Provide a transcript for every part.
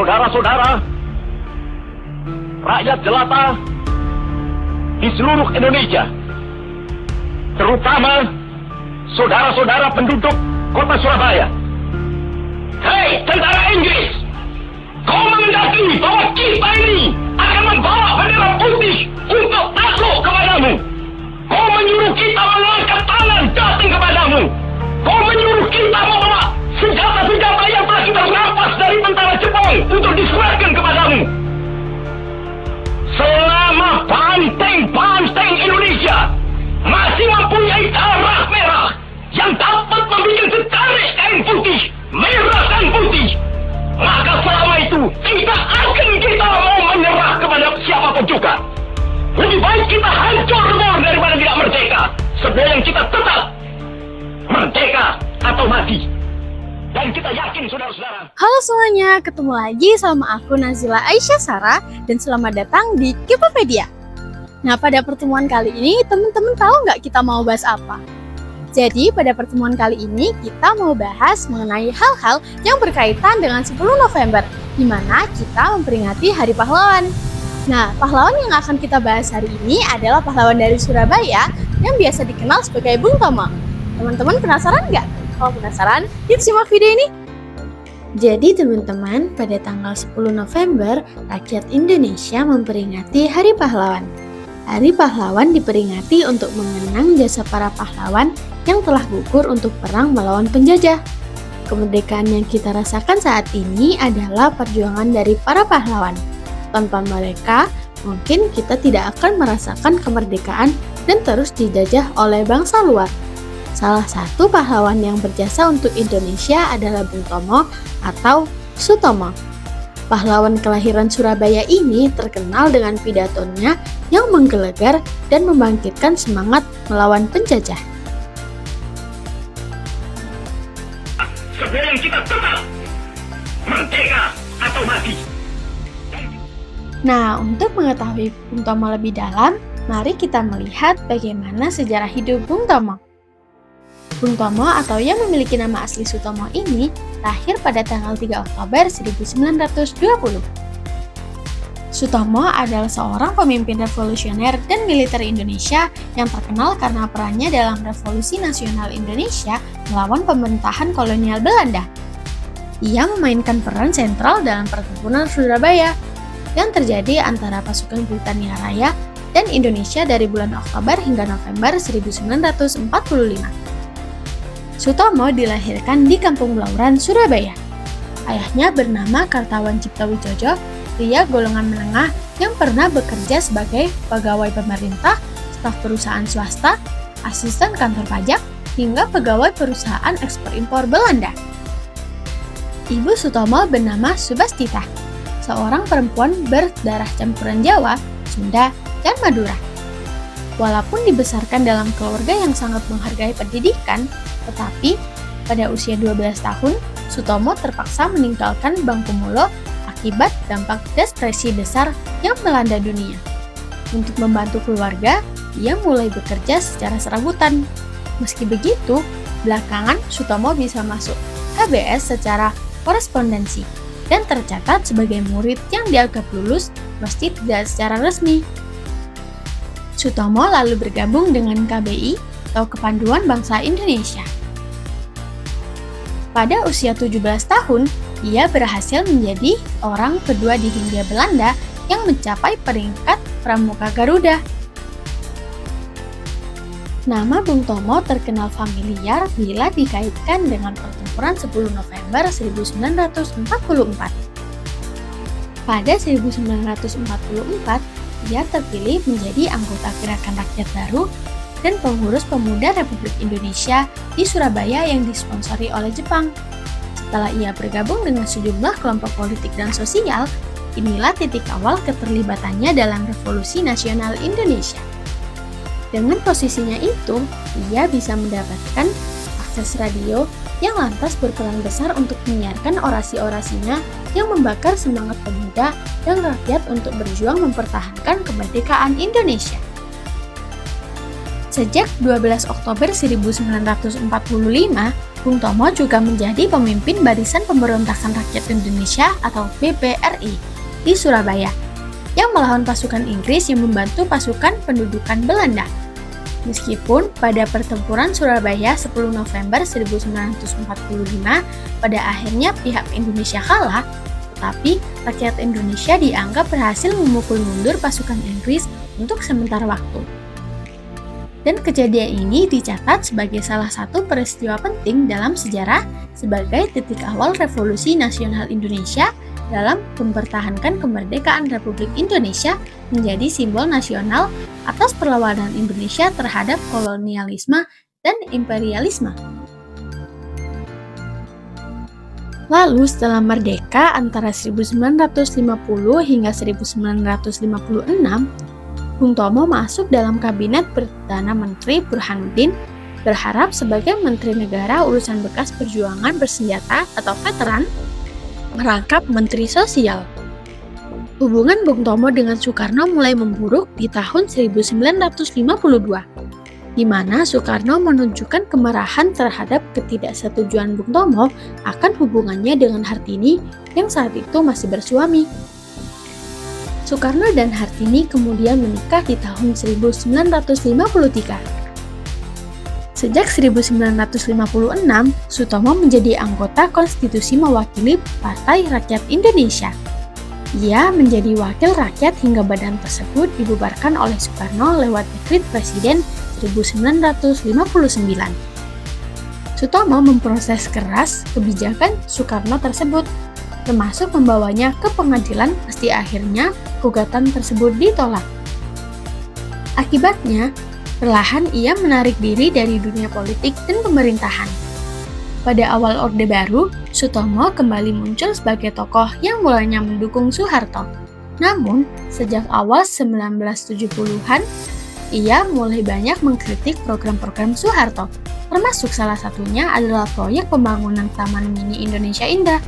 Saudara-saudara, rakyat jelata di seluruh Indonesia, terutama saudara-saudara penduduk kota Surabaya. Hei tentara Inggris, kau menghendaki bahwa kita ini akan membawa bendera putih untuk takluk kepadamu. Kau menyuruh kita mengangkat tangan datang kepadamu. Kau menyuruh kita membawa senjata-senjata yang telah kita rampas dari tentara Jepang untuk diserahkan kepadamu. Selama banteng-banteng Indonesia masih mempunyai darah merah yang dapat membuat setarik kain putih, merah dan putih, maka selama itu tidak akan kita mau menyerah kepada siapapun juga. Lebih baik kita hancur daripada tidak merdeka. Sebelum kita tetap merdeka atau mati. Dan kita yakin saudara-saudara. Halo semuanya, ketemu lagi sama aku Nazila Aisyah Sarah dan selamat datang di Kipopedia. Nah, pada pertemuan kali ini teman-teman tahu nggak kita mau bahas apa? Jadi pada pertemuan kali ini kita mau bahas mengenai hal-hal yang berkaitan dengan 10 November, di mana kita memperingati Hari Pahlawan. Nah, pahlawan yang akan kita bahas hari ini adalah pahlawan dari Surabaya yang biasa dikenal sebagai Bung Tomo. Teman-teman penasaran nggak? Kalau penasaran, yuk simak video ini. Jadi teman-teman, pada tanggal 10 November, rakyat Indonesia memperingati Hari Pahlawan. Hari Pahlawan diperingati untuk mengenang jasa para pahlawan yang telah gugur untuk perang melawan penjajah. Kemerdekaan yang kita rasakan saat ini adalah perjuangan dari para pahlawan. Tanpa mereka, mungkin kita tidak akan merasakan kemerdekaan dan terus dijajah oleh bangsa luar. Salah satu pahlawan yang berjasa untuk Indonesia adalah Bung Tomo atau Sutomo. Pahlawan kelahiran Surabaya ini terkenal dengan pidatonya yang menggelegar dan membangkitkan semangat melawan penjajah. Sebelum kita tetap merdeka atau mati. Nah, untuk mengetahui Bung Tomo lebih dalam, mari kita melihat bagaimana sejarah hidup Bung Tomo. Bung Tomo atau yang memiliki nama asli Sutomo ini lahir pada tanggal 3 Oktober 1920. Sutomo adalah seorang pemimpin revolusioner dan militer Indonesia yang terkenal karena perannya dalam Revolusi Nasional Indonesia melawan pemerintahan kolonial Belanda. Ia memainkan peran sentral dalam pertempuran Surabaya yang terjadi antara pasukan Britania Raya dan Indonesia dari bulan Oktober hingga November 1945. Sutomo dilahirkan di Kampung Blauran, Surabaya. Ayahnya bernama Kartawan Cipta Wijojo, pria golongan menengah yang pernah bekerja sebagai pegawai pemerintah, staf perusahaan swasta, asisten kantor pajak, hingga pegawai perusahaan ekspor-impor Belanda. Ibu Sutomo bernama Subastita, seorang perempuan berdarah campuran Jawa, Sunda, dan Madura. Walaupun dibesarkan dalam keluarga yang sangat menghargai pendidikan, tetapi pada usia 12 tahun, Sutomo terpaksa meninggalkan bangku mulo akibat dampak depresi besar yang melanda dunia. Untuk membantu keluarga, ia mulai bekerja secara serabutan. Meski begitu, belakangan Sutomo bisa masuk HBS secara korespondensi dan tercatat sebagai murid yang dianggap lulus meski tidak secara resmi. Sutomo lalu bergabung dengan KBI atau Kepanduan Bangsa Indonesia. Pada usia 17 tahun, ia berhasil menjadi orang kedua di Hindia Belanda yang mencapai peringkat Pramuka Garuda. Nama Bung Tomo terkenal familiar bila dikaitkan dengan pertempuran 10 November 1944. Pada 1944, ia terpilih menjadi anggota Gerakan Rakyat Baru dan pengurus pemuda Republik Indonesia di Surabaya yang disponsori oleh Jepang. Setelah ia bergabung dengan sejumlah kelompok politik dan sosial, inilah titik awal keterlibatannya dalam Revolusi Nasional Indonesia. Dengan posisinya itu, ia bisa mendapatkan akses radio yang lantas berperan besar untuk menyiarkan orasi-orasinya yang membakar semangat pemuda dan rakyat untuk berjuang mempertahankan kemerdekaan Indonesia. Sejak 12 Oktober 1945, Bung Tomo juga menjadi pemimpin Barisan Pemberontakan Rakyat Indonesia atau BPRI di Surabaya, yang melawan pasukan Inggris yang membantu pasukan pendudukan Belanda. Meskipun pada pertempuran Surabaya 10 November 1945 pada akhirnya pihak Indonesia kalah, tetapi rakyat Indonesia dianggap berhasil memukul mundur pasukan Inggris untuk sementara waktu. Dan kejadian ini dicatat sebagai salah satu peristiwa penting dalam sejarah sebagai titik awal Revolusi Nasional Indonesia dalam mempertahankan kemerdekaan Republik Indonesia menjadi simbol nasional atas perlawanan Indonesia terhadap kolonialisme dan imperialisme. Lalu setelah merdeka antara 1950 hingga 1956, Bung Tomo masuk dalam kabinet Perdana Menteri Burhanuddin, berharap sebagai Menteri Negara Urusan Bekas Perjuangan Bersenjata atau veteran, merangkap Menteri Sosial. Hubungan Bung Tomo dengan Soekarno mulai memburuk di tahun 1952, di mana Soekarno menunjukkan kemarahan terhadap ketidaksetujuan Bung Tomo akan hubungannya dengan Hartini yang saat itu masih bersuami. Soekarno dan Hartini kemudian menikah di tahun 1953. Sejak 1956, Sutomo menjadi anggota konstitusi mewakili Partai Rakyat Indonesia. Ia menjadi wakil rakyat hingga badan tersebut dibubarkan oleh Soekarno lewat dekret Presiden 1959. Sutomo memproses keras kebijakan Soekarno tersebut, termasuk membawanya ke pengadilan meski akhirnya gugatan tersebut ditolak. Akibatnya, perlahan ia menarik diri dari dunia politik dan pemerintahan. Pada awal Orde Baru, Sutomo kembali muncul sebagai tokoh yang mulanya mendukung Soeharto. Namun, sejak awal 1970-an, ia mulai banyak mengkritik program-program Soeharto, termasuk salah satunya adalah proyek pembangunan Taman Mini Indonesia Indah.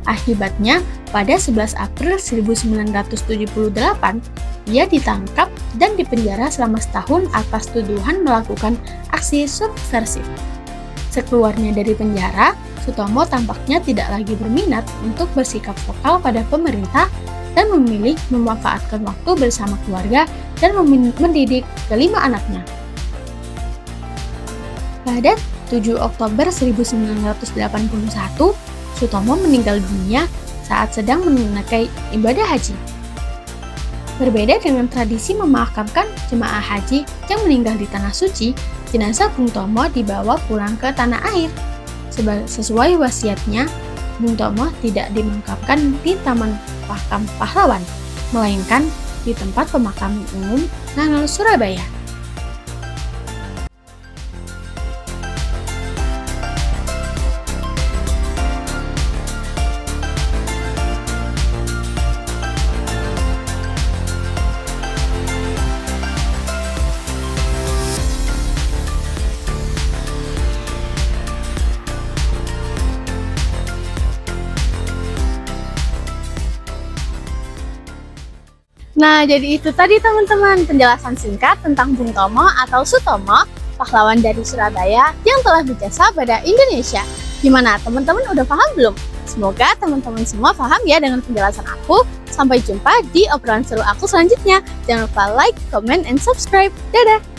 Akibatnya, pada 11 April 1978, ia ditangkap dan dipenjara selama setahun atas tuduhan melakukan aksi subversif. Sekeluarnya dari penjara, Sutomo tampaknya tidak lagi berminat untuk bersikap vokal pada pemerintah dan memilih memanfaatkan waktu bersama keluarga dan mendidik kelima anaknya. Pada 7 Oktober 1981, Sutomo meninggal dunia saat sedang menunaikan ibadah haji. Berbeda dengan tradisi memakamkan jemaah haji yang meninggal di Tanah Suci, jenazah Bung Tomo dibawa pulang ke tanah air. Sesuai wasiatnya, Bung Tomo tidak dimakamkan di Taman Makam Pahlawan, melainkan di tempat pemakaman umum Nanggala, Surabaya. Nah, jadi itu tadi teman-teman penjelasan singkat tentang Bung Tomo atau Sutomo, pahlawan dari Surabaya yang telah berjasa pada Indonesia. Gimana, teman-teman udah paham belum? Semoga teman-teman semua paham ya dengan penjelasan aku. Sampai jumpa di obrolan seru aku selanjutnya. Jangan lupa like, comment, and subscribe. Dadah!